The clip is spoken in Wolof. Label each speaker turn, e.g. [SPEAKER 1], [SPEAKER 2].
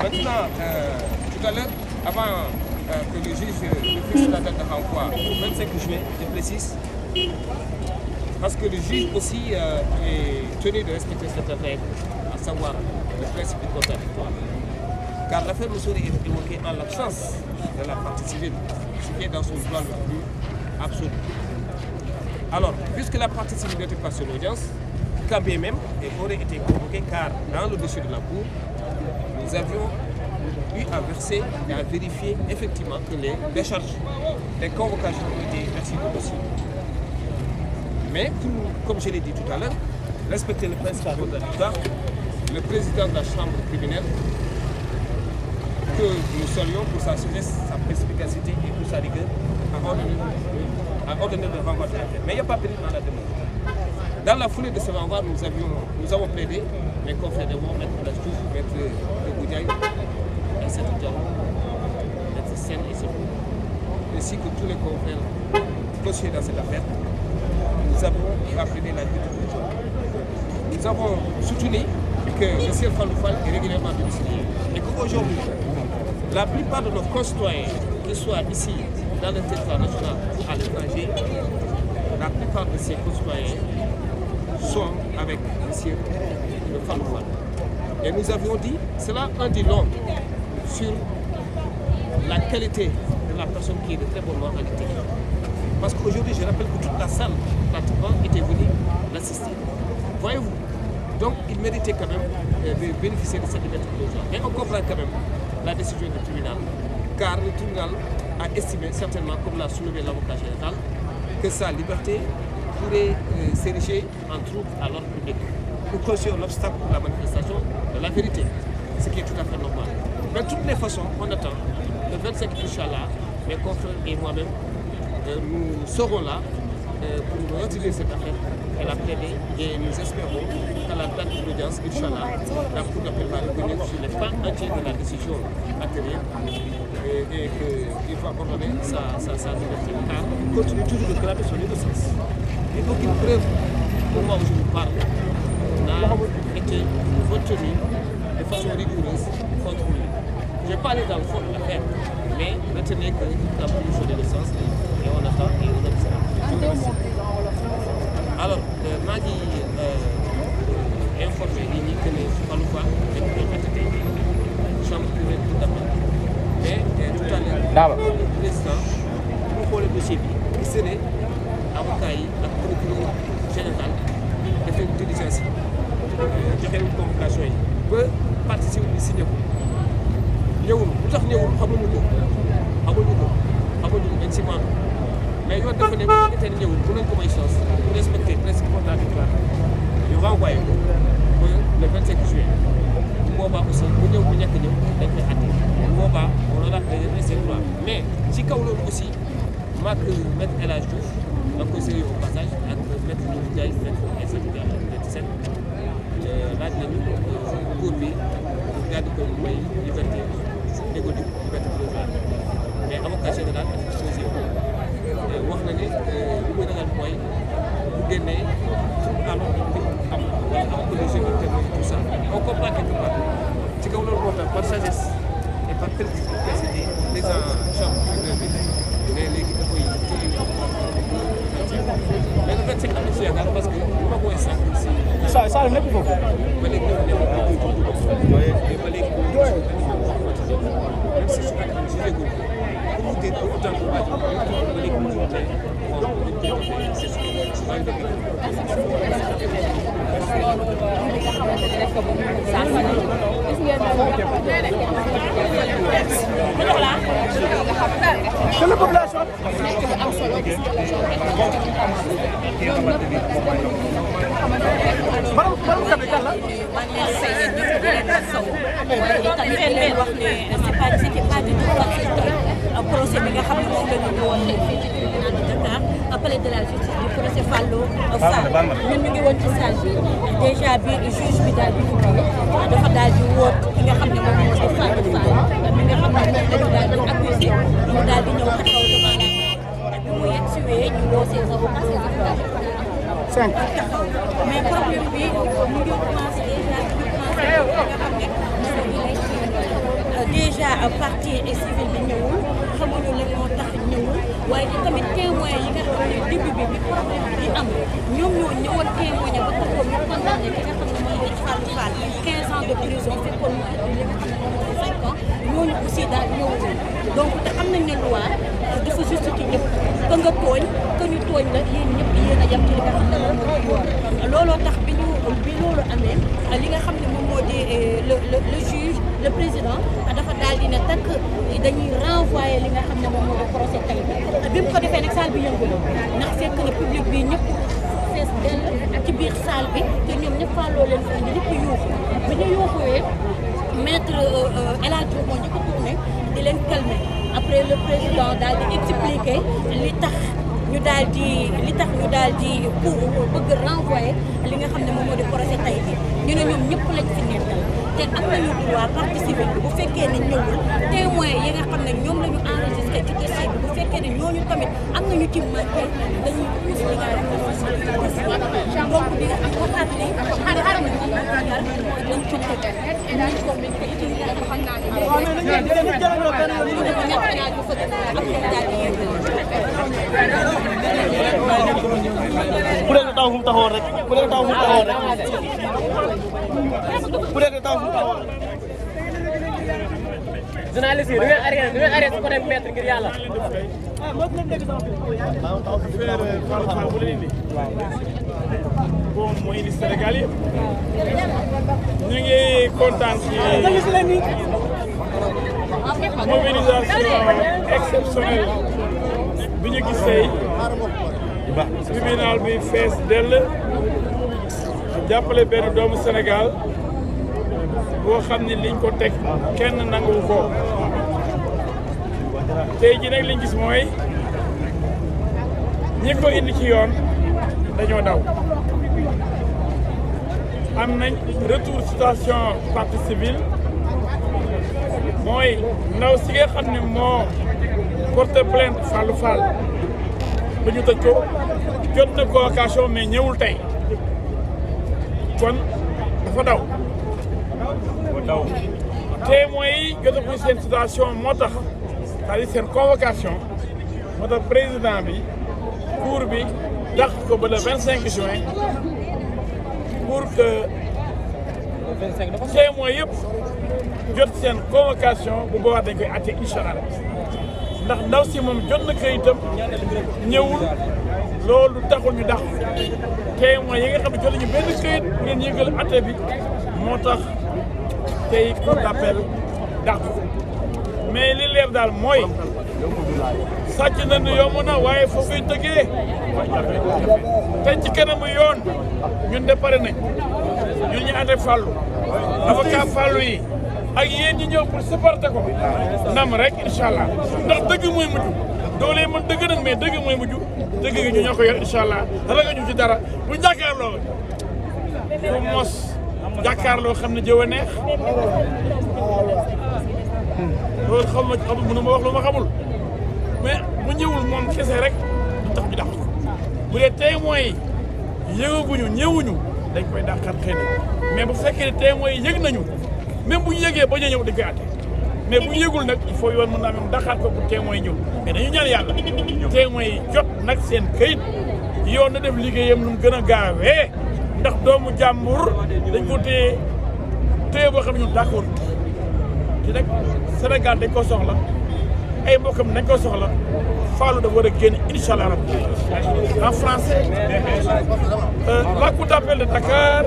[SPEAKER 1] Maintenant, tout à l'heure, avant que le juge fixe la date de renvoi au 25 juin, je précise, parce que le juge aussi est tenu de respecter cette règle, à savoir le principe du contradictoire. Car l'affaire ne saurait être évoquée en l'absence de la partie civile, ce qui est dans son droit le plus absolu. Alors, puisque la partie civile n'était pas sur l'audience, quand bien même, elle aurait été convoquée, car dans le dossier de la Cour, nous avions eu à verser et à vérifier effectivement que les décharges, les convocations ont été versées au dossier. Mais, comme je l'ai dit tout à l'heure, respecter le principe contradictoire, le président de la Chambre criminelle, que nous saluons pour sa sagesse, sa perspicacité et pour sa rigueur, a ordonné de renvoi de l'affaire. Mais il n'y a pas péril dans la demande. Dans la foulée de ce renvoi, nous avons plaidé, mes confrères de Maître Lastou, Maître Goudiaï, Maître Diallo, Maître Sen et Sebou, ainsi que tous les confrères dossiers dans cette affaire. Nous avons appelé la lutte de l'État. Nous avons soutenu que le ciel Faloufal est régulièrement domicilié et qu'aujourd'hui, la plupart de nos concitoyens, qu'ils soient ici, dans le territoire national ou à l'étranger, la plupart de ces concitoyens sont avec le Faloufal. Et nous avions dit, cela en dit long sur la qualité de la personne qui est de très bonne moralité. Parce qu'aujourd'hui, je rappelle que toute la salle, pratiquement, était venue l'assister. Voyez-vous? Donc, il méritait quand même de bénéficier de cette liberté provisoire. Et on comprend quand même la décision du tribunal, car le tribunal a estimé, certainement, comme l'a soulevé l'avocat général, que sa liberté pourrait s'ériger en trouble à l'ordre public ou constituer l'obstacle pour la manifestation de la vérité, ce qui est tout à fait normal. Mais de toutes les façons, on attend, le 25 Inch'Allah, mes confrères et moi-même, nous serons là pour nous retirer cette affaire et la plaider, et nous espérons qu'à la date de l'audience, Inch'Allah, la Cour d'appel va revenir sur les pans entiers de la décision antérieure et qu'il va ordonner sa liberté. Car il continue toujours de graver son innocence. Et aucune preuve, au moment où je vous parle, n'a été retenue de façon rigoureuse contre lui. Je vais pas aller dans le fond de l'affaire, mais retenez que nous avons son innocence et on attend et on observe. Alors, maa ngi informé nit ñi que ne Faloufal dañ koy attité chambre criminelle d'appel mais tout à l'heure le président bu ñu xoolee dossier bi gis ne avocat yi ak procureur général dafay diligence yi joxewul convocation yi ba partie civile bi signé ko ñëwul lu tax ñëwul xamuñu ko dañ si maandu mais yoon dafa ne bu fekkee ne ñëwul bu nañ ko may chance pour respecter principe contradictoire ñu renvoyé ko ba le 25 juin bu boobaa aussi bu ñëw bu ñàkk ñëw dañ koy àtte bu boobaa on aura préservé ses droits mais ci kaw loolu aussi maak maître El Hadj Diouf da nga koy sérieux au passage ak maître Ndiou Ndiaye maître Insa Diallo maître Sen laaj nañu cour bi daal di koy may liberté négociée liberté provisoire mais avocat général dafa posé wax na ne li muy ragal mooy bu génnee alors am wala am collision de témoin tout ça on comprend quelque part ci kaw loolu moo tax par sagesse et par perspicacité les chambre criminelle bi mais léegi da koy téye mais le 25 am na ci yaakaar parce que bu ma ko waxee sànq si
[SPEAKER 2] saa nekk foofu
[SPEAKER 1] ba léegi dafa nekk ba léegi même si su fekkee ne jugé gul pour mu génn autant que ba léegi mu ngi tey c'est ce
[SPEAKER 2] que la population
[SPEAKER 3] procès bi nga xam ne moom la ñu woon fii ci tribunal de Dakar appelé de la justice du procès Fallou Fall ñun ñu ngi woon ci salle bi déjà bi juge bi daal di ñëwee dafa daal di wóot ki nga xam ne moom moo di Fallou Fall mi nga xam ne moom lañu daal di accusé mu daal di ñëw taxaw devant la barre bi mu yegg si wee ñu woo ses avocats taxaw mais problème bi mu ngi commencé déjà nga xam ne déjà partie civile bi ñëwul xamuñu lan moo tax ñëwul waaye tamit témoin yi nga xam ne début bi problème bi am ñoom ñoo ñëwoon témoigner ba taxoon ñu condamné ki nga xam ne mooy Fallou Fall 15 ans de prison fekkoon mu indi li nga xam ne moom mooy 5 ans ñooñu aussi daal ñëwul donc te xam nañ ne loi dafa juste ci ñëpp que nga tooñ que ñu tooñ la yéen ñëpp yéen a yem ci li nga xam ne moom moo di yoon looloo tax bi loolu amee li nga xam ne moom moo di le juge le président dafa daal di ne takk dañuy renvoyer li nga xam ne moom moo di procès tey bi mu ko defee nag salle bi yëngu ndax fekk na public bi ñëpp fees dell ci biir salle bi te ñoom ñëpp fàlloo leen fi indi ñëpp yuuxu bi ñu yuuxuwee maître El Hadj Diouf moo ñu ko tourné di leen calmer après le président daal di expliquer li tax ñu daal di pour bëgg renvoyer li nga xam ne moom moo di procès tey bi ñu ne ñoom ñëpp lañ fi nekkal te am nañu droit partie civile bi bu fekkee ne ñëwul témoin yi nga xam ne ñoom la ñu enregistré ci dossier bi bu fekkee ne ñooñu tamit am nañu ci manqué dañuy pousse li nga xam ne donc di nga am waxaat ni xar na moom moo jar dañ ko tëj dañ ko mi te ci li nga xam naa ne
[SPEAKER 2] ku nekk taw fu mu taxawoon rek ku nekk taw fu mu taxawoon rek ku nekk taw fu mu taxawoon rek.
[SPEAKER 4] journaliste yi du ngeen arrêté su ko dem maître ngir yàlla.
[SPEAKER 5] bon mooy indi Sénégal yëpp ñu ngi kontaan ci mobilisation exceptionnelle bi ñu gis tey tribunal bi fees dell jàppale benn doomu Sénégal boo xam ne liñ ko teg kenn nanguwu ko tey ji nag liñ gis mooy ñi ko indi ci yoon dañoo daw am nañ retour situation partie civile mooy ndaw si nga xam ne moo porté plainte Fallou Fall ba ñu tëj ko jot na convocation mais ñëwul tey kon dafa daw témoins yi jotaguñ seen situation moo tax c'est-à-dire seen convocation moo tax président bi cour bi dàq ko ba le 25 juin pour que témoins yëpp jot seen convocation bu boobaa dañ koy àtte incha allah ndax ndaw si moom jot na këyitam ñëwul loolu taxul ñu dàq témoins yi nga xam ne jot nañu benn këyit bu leen yëgal àtte bi moo tax tey cour d'appel dàq mais li leer daal mooy sàcc nañu yomb na waaye foo koy tëggee tey ci kanamu yoon ñun de pare nañ ñun ñu ànd ak Fallou avocat Fallou yi ak yéen ñi ñëw pour supporter ko ndam rek incha allah ndax dëgg mooy mujj doole mën dëgg nag mais dëgg mooy mujj dëgg gi ñu ñoo ko yor incha allah ragal ñu ci dara bu jàkkaarloo bu mos jàkkaarloo xam ne jëw a neex loolu xam ma mënu ma wax lu ma xamul mais bu ñëwul moom kese rek du tax ñu dàq ko bu dee témoins yi yëgaguñu ñëwuñu dañ koy dàqaat xëy na mais bu fekkee ne témoins yi yëg nañu même bu ñu yëgee ba ñu ñëw dañ koy àtte mais bu ñu yëgul nag il faut yoon mën naa même dàqaat ko pour témoins yi ñëw mais dañu ñaan yàlla témoins yi jot nag seen këyit yoon na def liggéeyam nu mu gën a gaawee ndax doomu jàmbur dañ ko téye boo xam ne ñun d'accord te nag Sénégal dañ ko soxla ay mbokkam dañ ko soxla Fallou dafa war a génn incha allah rabbi en français la cour d'appel de Dakar